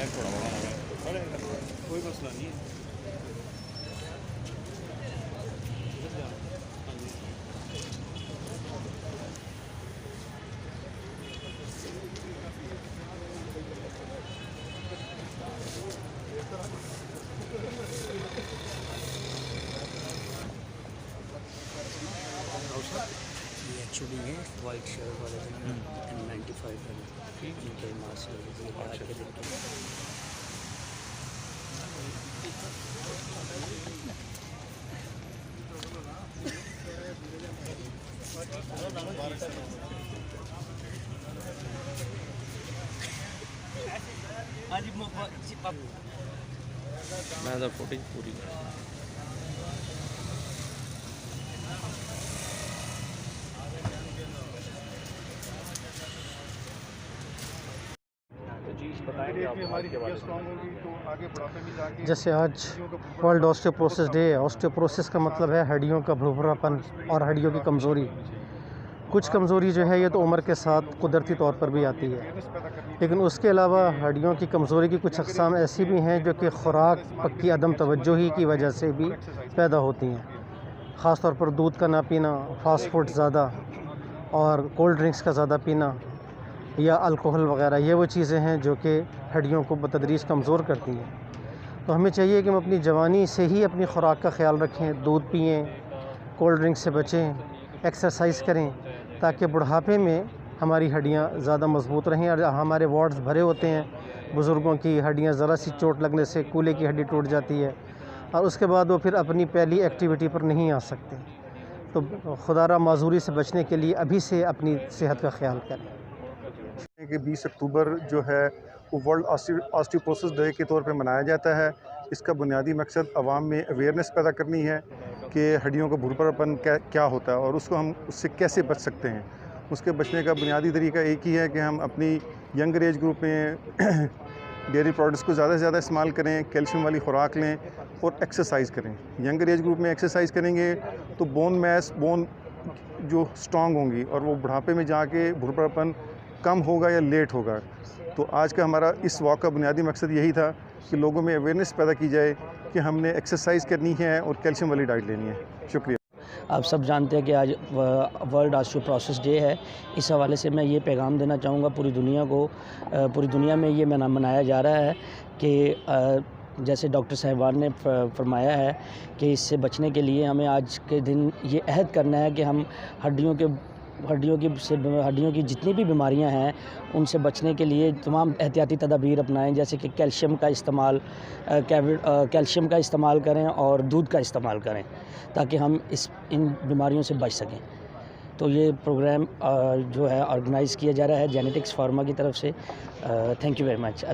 Tank थोड़ा बड़ा है, कोई मसला नहीं है। ये एक्चुअली है वाइट शर्ट वाले N95 इनके मास्क आज के दिन के मैं तो फुटेज पूरी जैसे आज वर्ल्ड ऑस्टियोपोरोसिस डे है। ऑस्टियोपोरोसिस का मतलब है हड्डियों का भुरभुरापन और हड्डियों की कमज़ोरी। कुछ कमज़ोरी जो है ये तो उम्र के साथ कुदरती तौर पर भी आती है, लेकिन उसके अलावा हड्डियों की कमज़ोरी की कुछ अक़साम ऐसी भी हैं जो कि ख़ुराक की अदम तवज्जोही की वजह से भी पैदा होती हैं। ख़ास तौर पर दूध का ना पीना, फ़ास्ट फूड ज़्यादा और कोल्ड ड्रिंक्स का ज़्यादा पीना या अल्कोहल वग़ैरह, ये वो चीज़ें हैं जो कि हड्डियों को बतदरीज कमज़ोर करती हैं। तो हमें चाहिए कि हम अपनी जवानी से ही अपनी ख़ुराक का ख़्याल रखें, दूध पिएँ, कोल्ड ड्रिंक से बचें, एक्सरसाइज़ करें, ताकि बुढ़ापे में हमारी हड्डियाँ ज़्यादा मज़बूत रहें। और हमारे वार्ड्स भरे होते हैं, बुज़ुर्गों की हड्डियाँ ज़रा सी चोट लगने से कूल्हे की हड्डी टूट जाती है और उसके बाद वो फिर अपनी पहली एक्टिविटी पर नहीं आ सकते। तो खुदारा माजूरी से बचने के लिए अभी से अपनी सेहत का ख्याल करें। कि 20 अक्टूबर जो है वो वर्ल्ड ऑस्टियोपोरोसिस डे के तौर पे मनाया जाता है। इसका बुनियादी मकसद आवाम में अवेयरनेस पैदा करनी है कि हड्डियों का भुरभुरापन क्या होता है और उसको हम उससे कैसे बच सकते हैं। उसके बचने का बुनियादी तरीका एक ही है कि हम अपनी यंगर एज ग्रुप में डेयरी प्रोडक्ट्स को ज़्यादा से ज़्यादा इस्तेमाल करें, कैल्शियम वाली खुराक लें और एक्सरसाइज़ करें। यंगर एज ग्रुप में एक्सरसाइज़ करेंगे तो बोन जो स्ट्रॉन्ग होंगी और वो बुढ़ापे में जाके भुरभुरापन कम होगा या लेट होगा। तो आज का हमारा इस वॉक का बुनियादी मकसद यही था कि लोगों में अवेयरनेस पैदा की जाए कि हमने एक्सरसाइज करनी है और कैल्शियम वाली डाइट लेनी है। शुक्रिया। आप सब जानते हैं कि आज वर्ल्ड ऑस्टियोपोरोसिस डे है। इस हवाले से मैं ये पैगाम देना चाहूँगा पूरी दुनिया को, पूरी दुनिया में ये मनाया जा रहा है कि जैसे डॉक्टर साहिबान ने फरमाया है कि इससे बचने के लिए हमें आज के दिन ये अहद करना है कि हम हड्डियों की जितनी भी बीमारियां हैं उनसे बचने के लिए तमाम एहतियाती तदाबीर अपनाएं, जैसे कि कैल्शियम का इस्तेमाल करें और दूध का इस्तेमाल करें ताकि हम इन बीमारियों से बच सकें। तो ये प्रोग्राम जो है ऑर्गेनाइज़ किया जा रहा है जेनेटिक्स फार्मा की तरफ से। Thank you very much.